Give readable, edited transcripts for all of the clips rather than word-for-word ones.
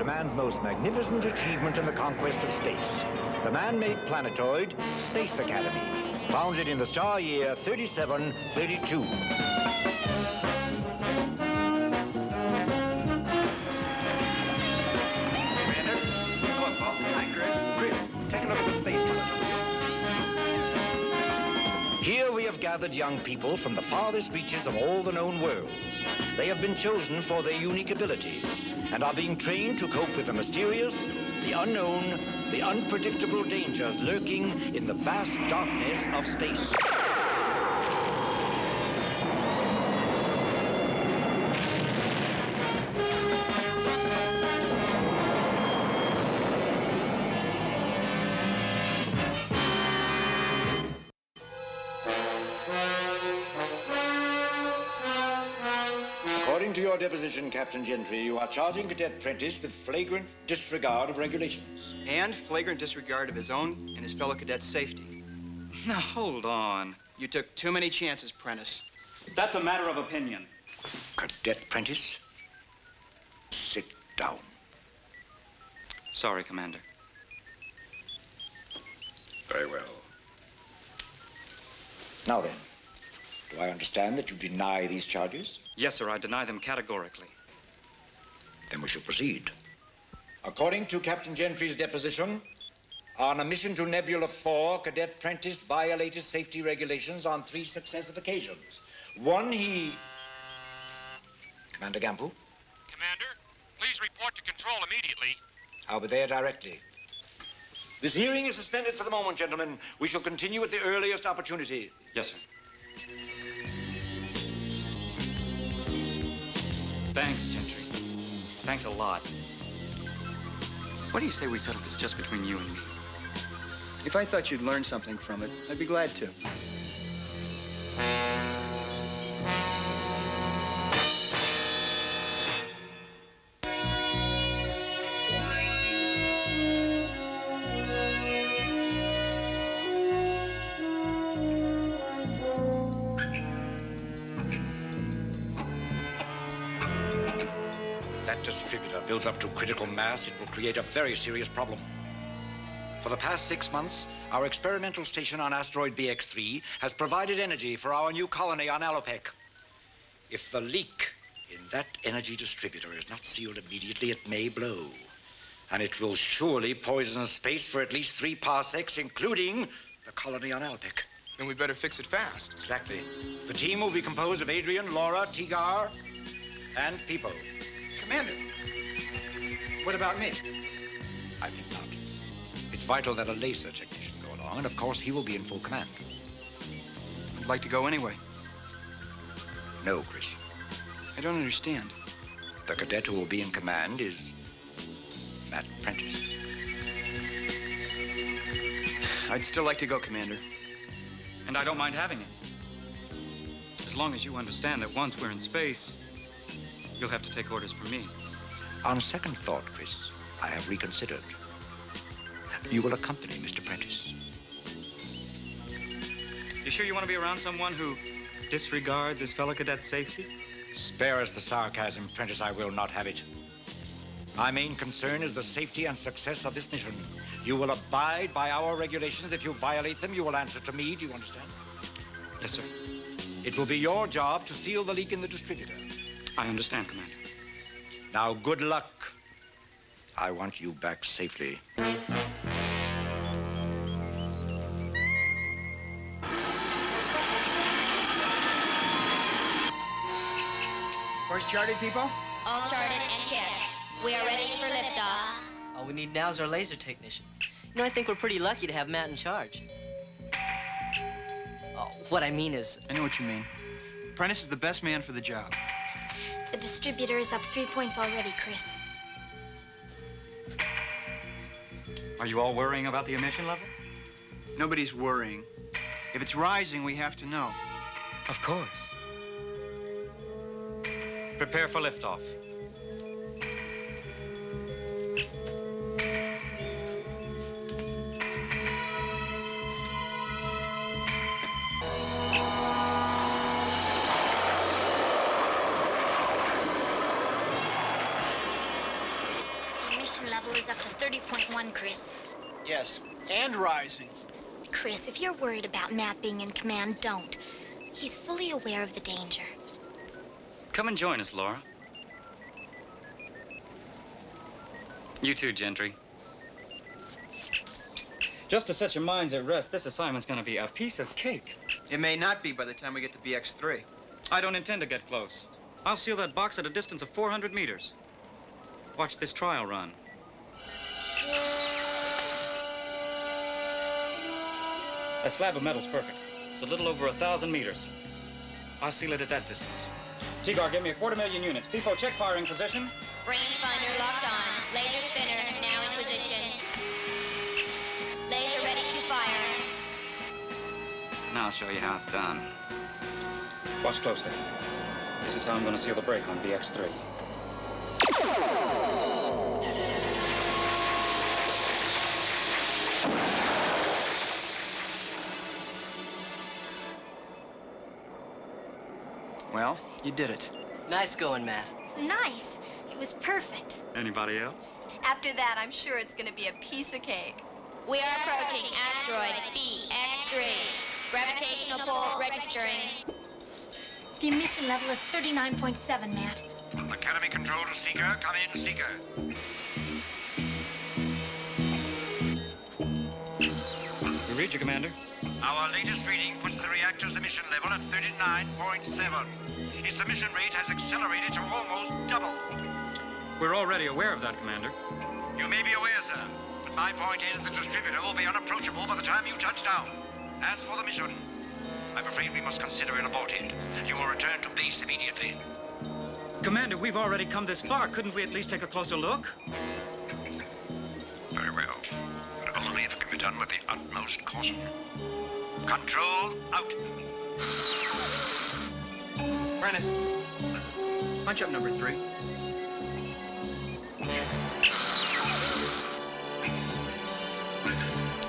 man's most magnificent achievement in the conquest of space, the man-made planetoid Space Academy, founded in the star year 3732. Here we have gathered young people from the farthest reaches of all the known worlds. They have been chosen for their unique abilities and are being trained to cope with the mysterious, the unknown, the unpredictable dangers lurking in the vast darkness of space. According to your deposition, Captain Gentry, you are charging Cadet Prentice with flagrant disregard of regulations. And flagrant disregard of his own and his fellow cadets' safety. Now, hold on. You took too many chances, Prentice. That's a matter of opinion. Cadet Prentice, sit down. Sorry, Commander. Very well. Now then, do I understand that you deny these charges? Yes, sir, I deny them categorically. Then we shall proceed. According to Captain Gentry's deposition, on a mission to Nebula 4, Cadet Prentice violated safety regulations on 3 successive occasions. One, he... Commander Gampu? Commander, please report to control immediately. I'll be there directly. This hearing is suspended for the moment, gentlemen. We shall continue at the earliest opportunity. Yes, sir. Thanks, Gentry. Thanks a lot. What do you say we settle this just between you and me? If I thought you'd learn something from it, I'd be glad to. If that distributor builds up to critical mass, it will create a very serious problem. For the past 6 months, our experimental station on asteroid BX3 has provided energy for our new colony on Alopec. If the leak in that energy distributor is not sealed immediately, it may blow. And it will surely poison space for at least 3 parsecs, including the colony on Alopec. Then we better fix it fast. Exactly. The team will be composed of Adrian, Laura, Tigar, and Peepo. Commander, what about me? I think not. It's vital that a laser technician go along, and of course he will be in full command. I'd like to go anyway. No, Chris. I don't understand. The cadet who will be in command is Matt Prentice. I'd still like to go, Commander. And I don't mind having it. As long as you understand that once we're in space, you'll have to take orders from me. On second thought, Chris, I have reconsidered. You will accompany Mr. Prentice. You sure you want to be around someone who disregards his fellow cadet's safety? Spare us the sarcasm, Prentice. I will not have it. My main concern is the safety and success of this mission. You will abide by our regulations. If you violate them, you will answer to me. Do you understand? Yes, sir. It will be your job to seal the leak in the distributor. I understand, Commander. Now, good luck. I want you back safely. Where's charted, people? All charted and checked. We are ready for liftoff. All we need now is our laser technician. You know, I think we're pretty lucky to have Matt in charge. Oh, what I mean is... I know what you mean. Prentice is the best man for the job. The distributor is up 3 points already, Chris. Are you all worrying about the emission level? Nobody's worrying. If it's rising, we have to know. Of course. Prepare for liftoff. emission level is up to 30.1, Chris. Yes, and rising. Chris, if you're worried about Matt being in command, don't. He's fully aware of the danger. Come and join us, Laura. You too, Gentry. Just to set your minds at rest, this assignment's gonna be a piece of cake. It may not be by the time we get to BX3. I don't intend to get close. I'll seal that box at a distance of 400 meters. Watch this trial run. That slab of metal's perfect. It's a little over 1,000 meters. I'll seal it at that distance. Tigar, give me 250,000 units. FIFO, check firing position. Rangefinder locked on. Laser spinner now in position. Laser ready to fire. Now I'll show you how it's done. Watch closely. This is how I'm gonna seal the break on BX3. Well, you did it. Nice going, Matt. Nice. It was perfect. Anybody else? After that, I'm sure it's going to be a piece of cake. We are approaching asteroid BX3. Gravitational pull registering. The emission level is 39.7, Matt. Academy Control to Seeker. Come in, Seeker. We read you, Commander. Our latest reading puts the reactor's emission level at 39.7. Its emission rate has accelerated to almost double. We're already aware of that, Commander. You may be aware, sir, but my point is the distributor will be unapproachable by the time you touch down. As for the mission, I'm afraid we must consider it aborted. You will return to base immediately. Commander, we've already come this far. Couldn't we at least take a closer look? Very well, but only if it can be done with the utmost caution. Control out. Prentice, punch up number 3.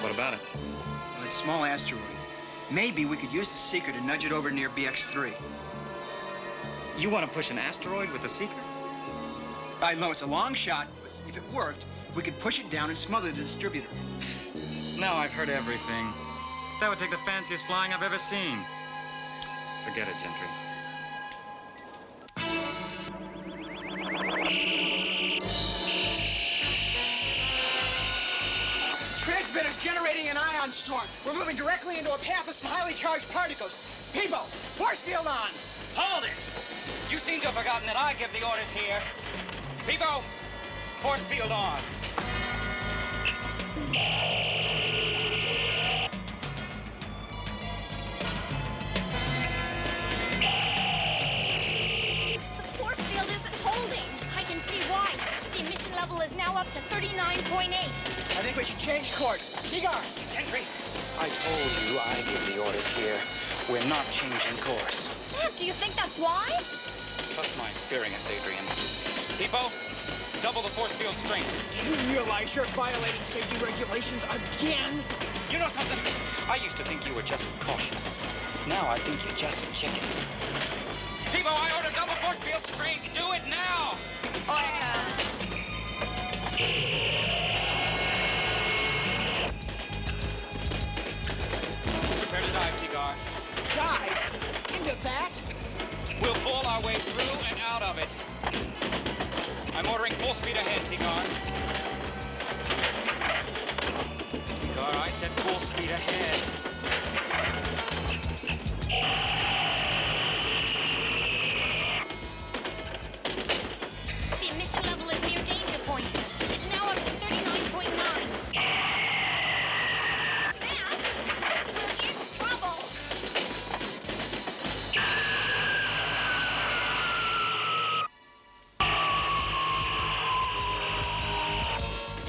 What about it? Well, it's a small asteroid. Maybe we could use the Seeker to nudge it over near BX3. You want to push an asteroid with the Seeker? I know it's a long shot, but if it worked, we could push it down and smother the distributor. Now I've heard everything. That would take the fanciest flying I've ever seen. Forget it, Gentry. Transmitter's generating an ion storm. We're moving directly into a path of some highly charged particles. Peebo, force field on. Hold it! You seem to have forgotten that I give the orders here. Peebo, force field on. The force field isn't holding. I can see why. The emission level is now up to 39.8. I think we should change course. Tigar! Gentry, I told you I give the orders here. We're not changing course. Matt, do you think that's wise? Trust my experience, Adrian. Peebo, double the force field strength. Do you realize you're violating safety regulations again? You know something? I used to think you were just cautious. Now I think you're just chicken. Peebo, I order double force field strength. Do it now! Prepare to dive, Tigar. Dive? Into that? We'll pull our way through and out of it. I'm ordering full speed ahead, Tigar. Tigar, I said full speed ahead. The emission level is near danger point. It's now up to 39.9. Matt, we're in trouble.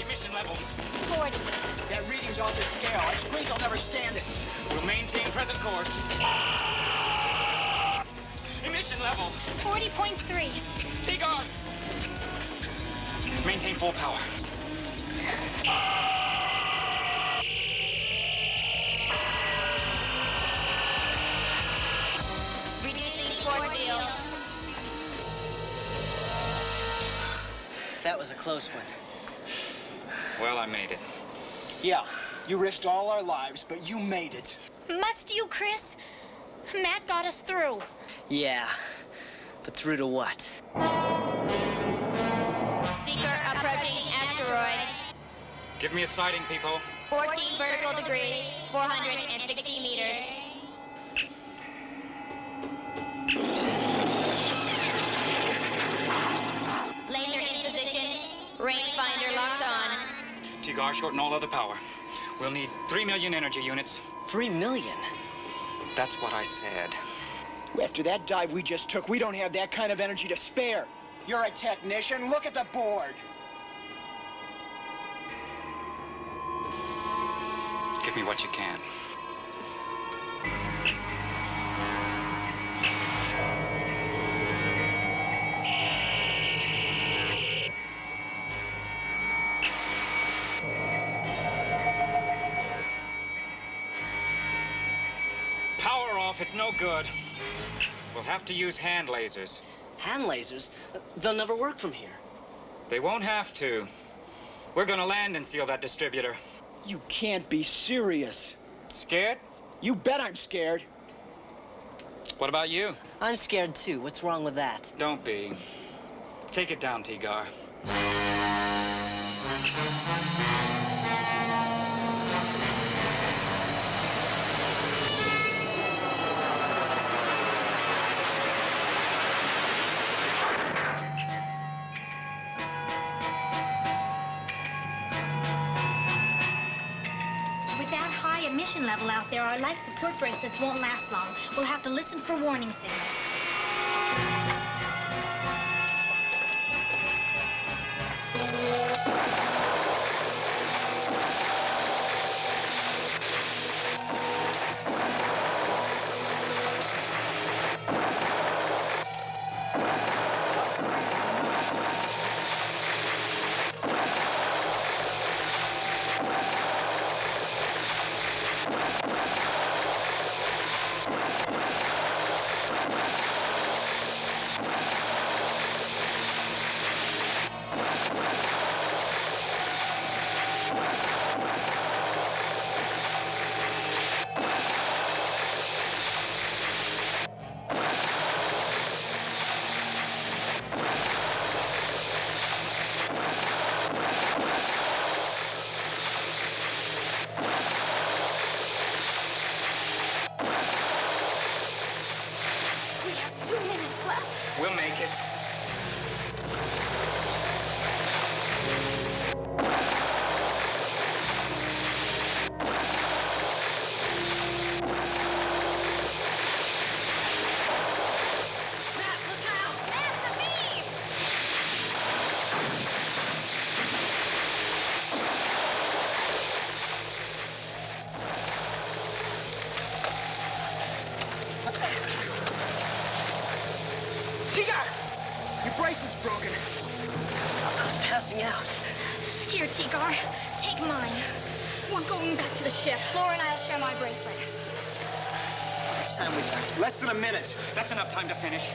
Emission level. 40. That reading's off the scale. Our screens will never stand it. We'll maintain present course. Emission level. 40.3. Tigar! Maintain full power. Reducing force field. That was a close one. Well, I made it. Yeah, you risked all our lives, but you made it. Must you, Chris? Matt got us through. Yeah, but through to what? Seeker approaching asteroid. Give me a sighting, people. 14 vertical degrees, 460 meters. Laser in position. Rangefinder locked on. Tigar, shorten all other power. We'll need 3 million energy units. 3 million? That's what I said. After that dive we just took, we don't have that kind of energy to spare. You're a technician. Look at the board. Give me what you can. Power off, it's no good. We'll have to use hand lasers. Hand lasers? They'll never work from here. They won't have to. We're gonna land and seal that distributor. You can't be serious. Scared? You bet I'm scared. What about you? I'm scared too. What's wrong with that? Don't be. Take it down, Tigar. With that high emission level out there, our life support bracelets won't last long. We'll have to listen for warning signals. We have 2 minutes left. We'll make it. Matt, look out! Matt, the beam! Tigar! Your bracelet's broken. I'm passing out. Here, Tigar, take mine. We're going back to the ship. Laura and I'll share my bracelet. How much time we got? Less than a minute. That's enough time to finish.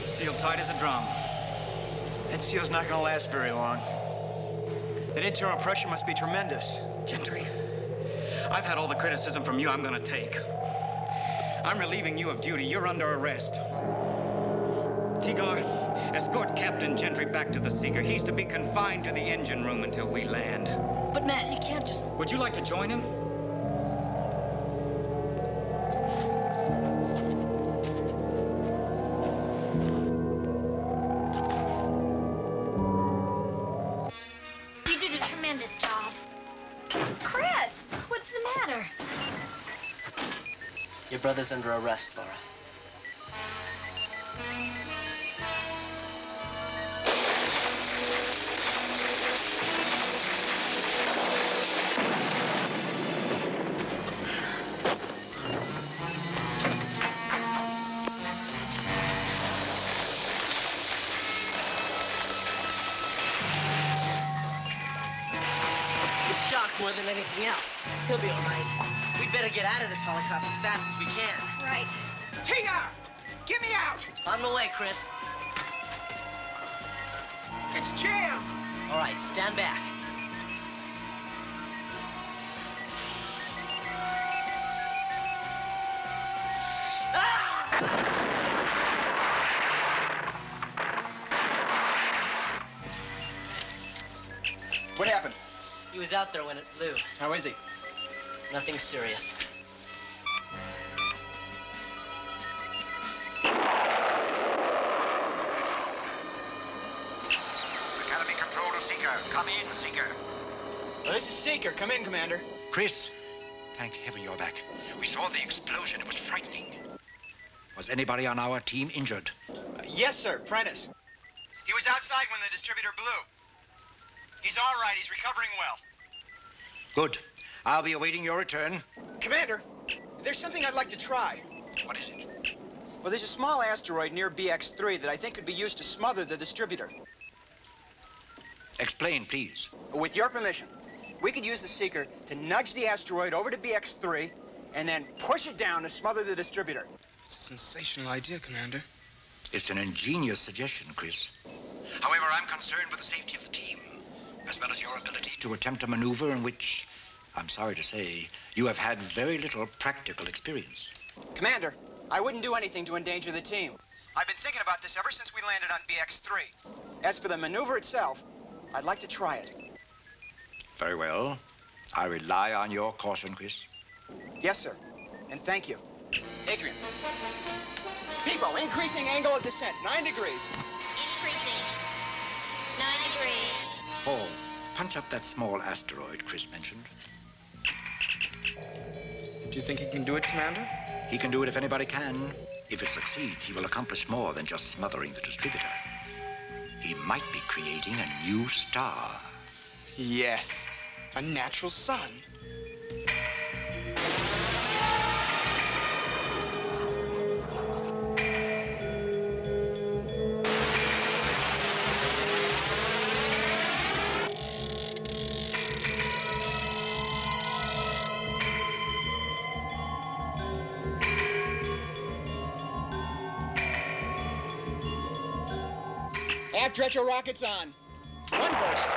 Sealed tight as a drum. That seal's not gonna last very long. That internal pressure must be tremendous. Gentry, I've had all the criticism from you I'm gonna take. I'm relieving you of duty. You're under arrest. Tigar, escort Captain Gentry back to the Seeker. He's to be confined to the engine room until we land. But Matt, you can't just... Would you like to join him? You did a tremendous job. Chris! What's the matter? Your brother's under arrest, Laura. more than anything else. He'll be all right. We'd better get out of this Holocaust as fast as we can. Right. Tina! Get me out! On my way, Chris. It's jammed! All right, stand back. What happened? He was out there when it flew. How is he? Nothing serious. Academy Control to Seeker. Come in, Seeker. Well, this is Seeker. Come in, Commander. Chris, thank heaven you're back. We saw the explosion. It was frightening. Was anybody on our team injured? Yes, sir. Prentice. He was outside when the distributor blew. He's all right. He's recovering well. Good. I'll be awaiting your return. Commander, there's something I'd like to try. What is it? Well, there's a small asteroid near BX3 that I think could be used to smother the distributor. Explain, please. With your permission, we could use the Seeker to nudge the asteroid over to BX3 and then push it down to smother the distributor. It's a sensational idea, Commander. It's an ingenious suggestion, Chris. However, I'm concerned with the safety of the team, as well as your ability to attempt a maneuver in which, I'm sorry to say, you have had very little practical experience. Commander, I wouldn't do anything to endanger the team. I've been thinking about this ever since we landed on BX3. As for the maneuver itself, I'd like to try it. Very well. I rely on your caution, Chris. Yes, sir. And thank you. Adrian. Peebo, increasing angle of descent, 9 degrees. Increasing. 9 degrees. Paul, punch up that small asteroid Chris mentioned. Do you think he can do it, Commander? He can do it if anybody can. If it succeeds, he will accomplish more than just smothering the distributor. He might be creating a new star. Yes. A natural sun. Aft retro rockets on. One burst.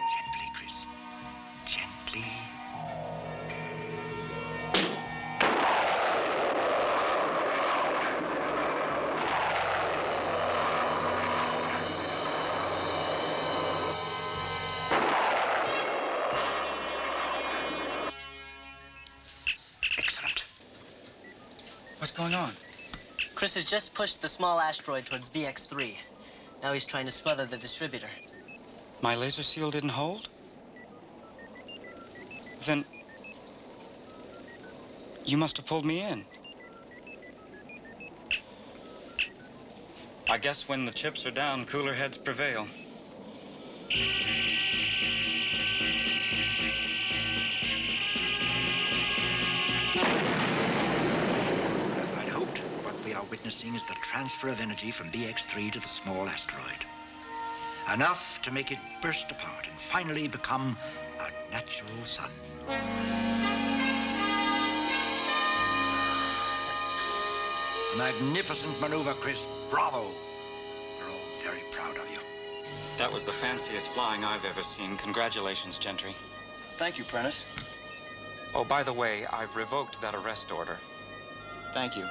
Gently, Chris. Gently. Excellent. What's going on? Chris has just pushed the small asteroid towards BX3. Now he's trying to smother the distributor. My laser seal didn't hold? Then you must have pulled me in. I guess when the chips are down, cooler heads prevail. As I'd hoped, what we are witnessing is the transfer of energy from BX3 to the small asteroid. Enough to make it burst apart and finally become a natural sun. Magnificent maneuver, Chris. Bravo. We're all very proud of you. That was the fanciest flying I've ever seen. Congratulations, Gentry. Thank you, Prentice. Oh, by the way, I've revoked that arrest order. Thank you.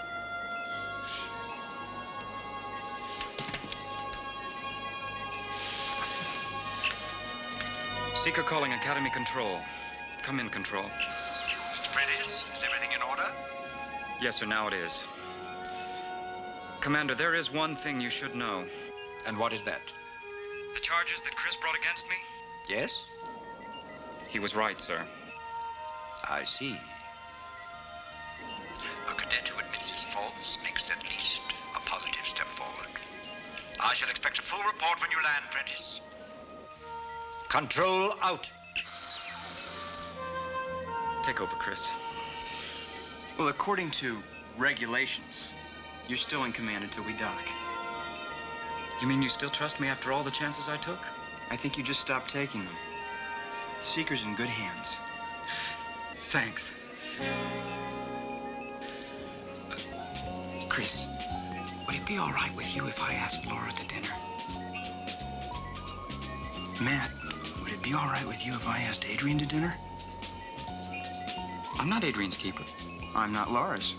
Seeker calling Academy Control. Come in, Control. Mr. Prentice, is everything in order? Yes, sir, now it is. Commander, there is one thing you should know. And what is that? The charges that Chris brought against me? Yes? He was right, sir. I see. A cadet who admits his faults makes at least a positive step forward. I shall expect a full report when you land, Prentice. Control out. Take over, Chris. Well, according to regulations. You're still in command until we dock. You mean you still trust me after all the chances I took? I think you just stopped taking them. The Seeker's in good hands. Thanks. Chris, would it be all right with you if I asked Laura to dinner? Matt, would it be all right with you if I asked Adrian to dinner? I'm not Adrian's keeper. I'm not Laura's.